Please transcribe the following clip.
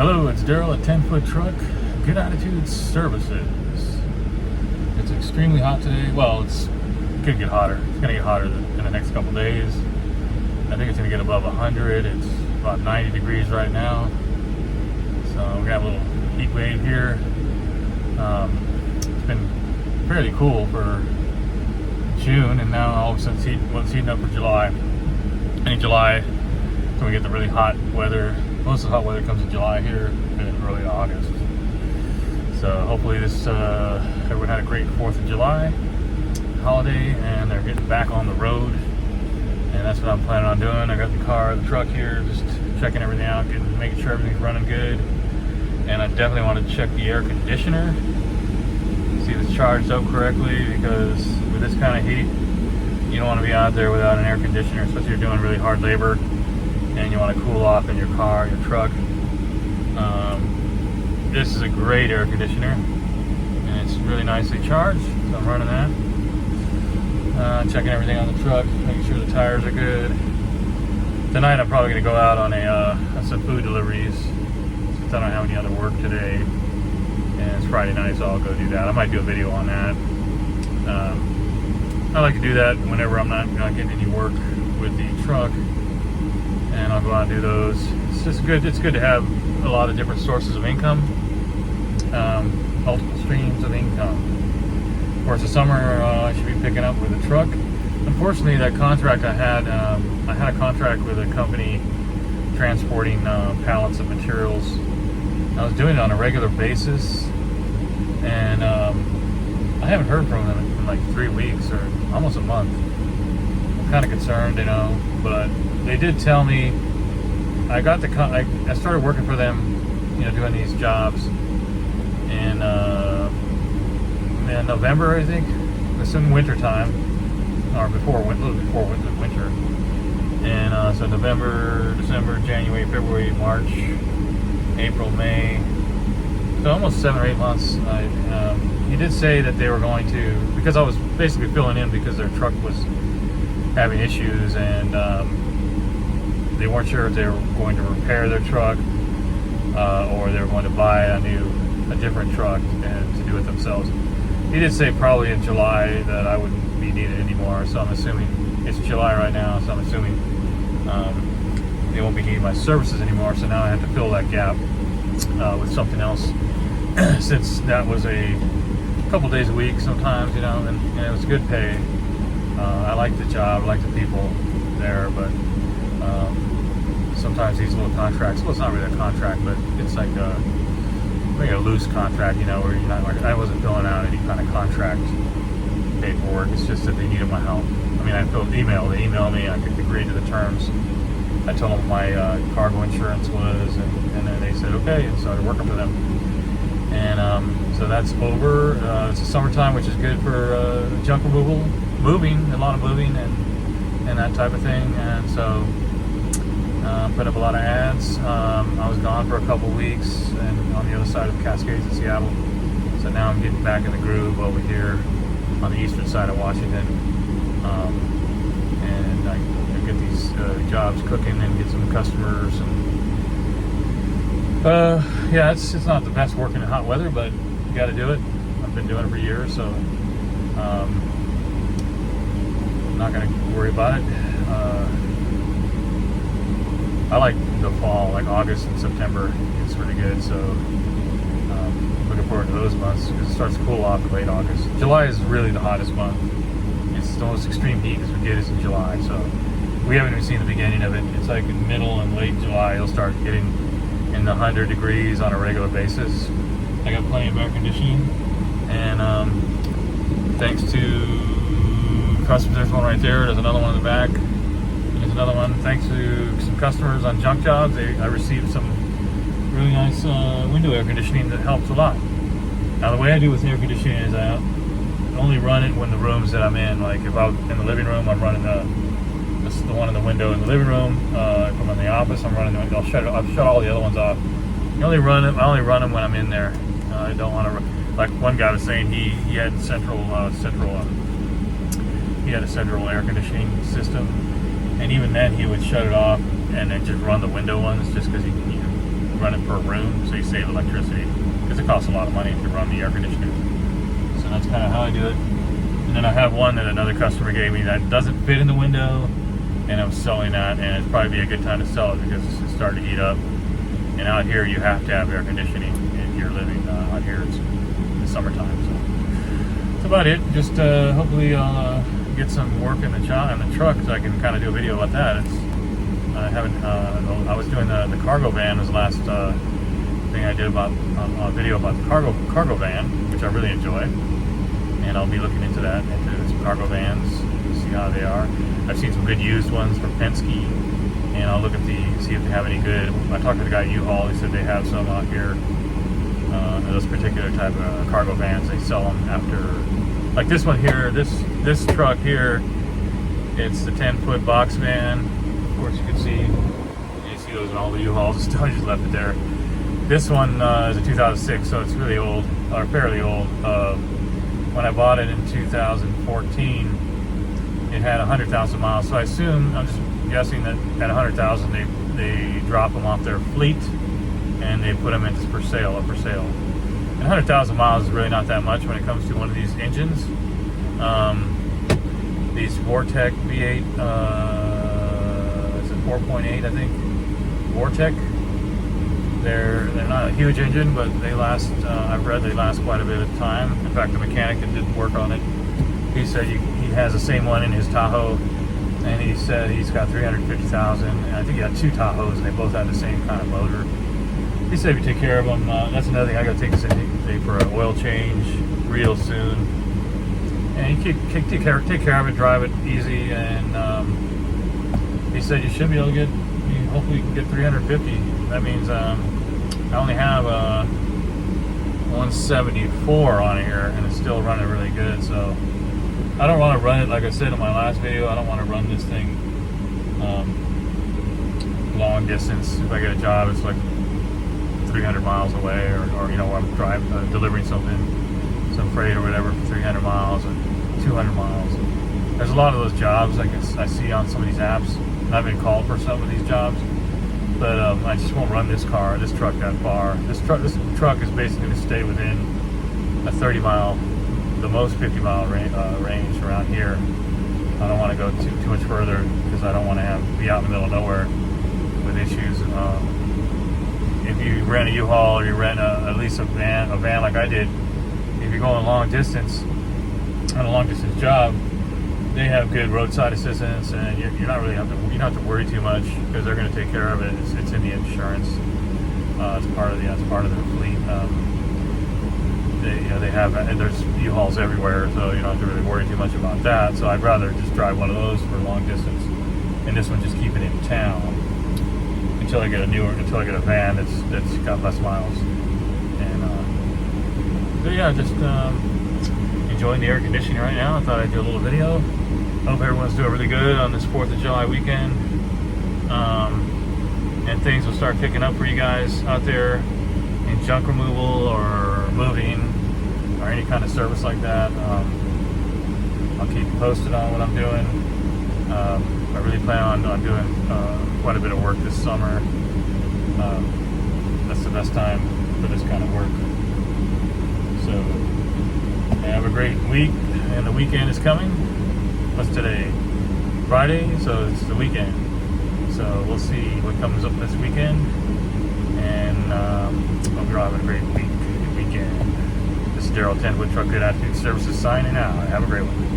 Hello, it's Daryl at 10 Foot Truck, Good Attitude Services. It's extremely hot today. Well, it's could get hotter. It's going to get hotter in the next couple days. I think it's going to get above 100. It's about 90 degrees right now. So we got a little heat wave here. It's been fairly cool for June, and now all of a sudden it's heating up for July. And in July, so we get the really hot weather. Most of the hot weather comes in July here and early August. So hopefully everyone had a great 4th of July holiday, and they're getting back on the road. And that's what I'm planning on doing. I got the truck here, just checking everything out, making sure everything's running good. And I definitely want to check the air conditioner, see if it's charged up correctly, because with this kind of heat, you don't want to be out there without an air conditioner, especially if you're doing really hard labor and you want to cool off in your car, your truck. This is a great air conditioner, and it's really nicely charged, so I'm running that. Checking everything on the truck, making sure the tires are good. Tonight I'm probably going to go out on some food deliveries, since I don't have any other work today, and it's Friday night, so I'll go do that. I might do a video on that. I like to do that whenever I'm not getting any work with the truck, and I'll go out and do those. It's just good. It's good to have a lot of different sources of income, multiple streams of income. Of course, the summer I should be picking up with a truck. Unfortunately, that contract I had a contract with a company transporting pallets of materials. I was doing it on a regular basis, and I haven't heard from them in like 3 weeks or almost a month. I'm kind of concerned, but they did tell me I started working for them, doing these jobs in November, I think. It's in winter time, or a little before winter. And so November, December, January, February, March, April, May. So almost 7 or 8 months. He did say that they were going to, because I was basically filling in because their truck was having issues, and they weren't sure if they were going to repair their truck or they were going to buy a different truck and to do it themselves. He did say probably in July that I wouldn't be needed anymore, so I'm assuming it's July right now, so I'm assuming they won't be needing my services anymore. So now I have to fill that gap with something else, since that was a couple days a week sometimes, and it was good pay. I like the job, I like the people there, but sometimes these little contracts, well, it's not really a contract, but it's like a loose contract, where you're not I wasn't filling out any kind of contract paperwork. It's just that they needed my help. I mean, I filled email. They emailed me. I could agree to the terms. I told them my cargo insurance was, and then they said okay, and started working for them. And so that's over. It's the summertime, which is good for junk removal, a lot of moving, and that type of thing. And so put up a lot of ads. I was gone for a couple weeks, and on the other side of the Cascades in Seattle. So now I'm getting back in the groove over here on the eastern side of Washington, and I get these jobs cooking and get some customers. And yeah, it's not the best working in hot weather, but you got to do it. I've been doing it for years, so I'm not going to worry about it. I like the fall, like August and September. It's really good, so looking forward to those months, because it starts to cool off in late August. July is really the hottest month. It's the most extreme heat as we get is in July, so we haven't even seen the beginning of it. It's like in middle and late July, it'll start getting in the 100 degrees on a regular basis. I got plenty of air conditioning, and thanks to customers, there's one right there, there's another one in the back. There's another one. Thanks to some customers on junk jobs, I received some really nice window air conditioning that helps a lot. Now, the way I do with air conditioning is I only run it when the rooms that I'm in, like if I'm in the living room, I'm running the one in the window in the living room. If I'm in the office, I'm running I'll shut all the other ones off. I only run them when I'm in there. I don't want to, like one guy was saying, he had a central air conditioning system. And even then, he would shut it off and then just run the window ones, just because he run it per room, so you save electricity, because it costs a lot of money to run the air conditioner. So that's kind of how I do it. And then I have one that another customer gave me that doesn't fit in the window, and I'm selling that, and it'd probably be a good time to sell it because it's starting to heat up. And out here, you have to have air conditioning if you're living out here. It's the summertime, so that's about it. Just hopefully I'll get some work in the truck, so I can kind of do a video about that. I haven't. I was doing the cargo van was the last thing I did about a video about the cargo van, which I really enjoy, and I'll be looking into that, into some cargo vans, see how they are. I've seen some good used ones from Penske, and I'll look at see if they have any good. I talked to the guy at U-Haul. He said they have some out here. Those particular type of cargo vans, they sell them after, like this one here. This truck here, it's the 10-foot box van. Of course, you can see those in all the U-Hauls. I just left it there. This one is a 2006, so it's really old, or fairly old. When I bought it in 2014, it had 100,000 miles. So I assume, I'm just guessing that at 100,000, they drop them off their fleet and they put them into for sale. And 100,000 miles is really not that much when it comes to one of these engines. These Vortec V8, is it 4.8, I think? Vortec. They're not a huge engine, but they last. I've read they last quite a bit of time. In fact, the mechanic that did work on it, he said he has the same one in his Tahoe, and he said he's got 350,000. And I think he had two Tahoes, and they both had the same kind of motor. He said if you take care of them, that's another thing. I got to take this in for an oil change real soon. And you take care of it, drive it easy, and he said you should be able to get. Hopefully you can get 350. That means I only have 174 on here, and it's still running really good. So I don't want to run it, like I said in my last video, I don't want to run this thing long distance. If I get a job, it's like 300 miles away, or you know, I'm delivering some freight or whatever for 300 miles or 200 miles. There's a lot of those jobs I see on some of these apps. I've been called for some of these jobs, but I just won't run this truck that far. This truck is basically to stay within a 30-mile, the most 50-mile range around here. I don't want to go too much further because I don't want to be out in the middle of nowhere with issues. If you rent a U-Haul or you rent at least a van like I did, if you're going long distance on a long distance job, they have good roadside assistance, and you don't have to worry too much because they're going to take care of it. It's in the insurance. It's part of their fleet. They have, and there's U-Hauls everywhere, so you don't have to really worry too much about that. So I'd rather just drive one of those for long distance, and this one just keep it in town until I get a van that's got less miles. And but yeah, just enjoying the air conditioning right now. I thought I'd do a little video. Hope everyone's doing really good on this 4th of July weekend. And things will start picking up for you guys out there in junk removal or moving or any kind of service like that. I'll keep you posted on what I'm doing. I really plan on doing quite a bit of work this summer. That's the best time for this kind of work. So have a great week, and the weekend is coming. What's today? Friday, so it's the weekend. So we'll see what comes up this weekend, and hope you're all having a great weekend. This is Daryl, 10-Foot Truck Good Attitude Services signing out. Have a great one.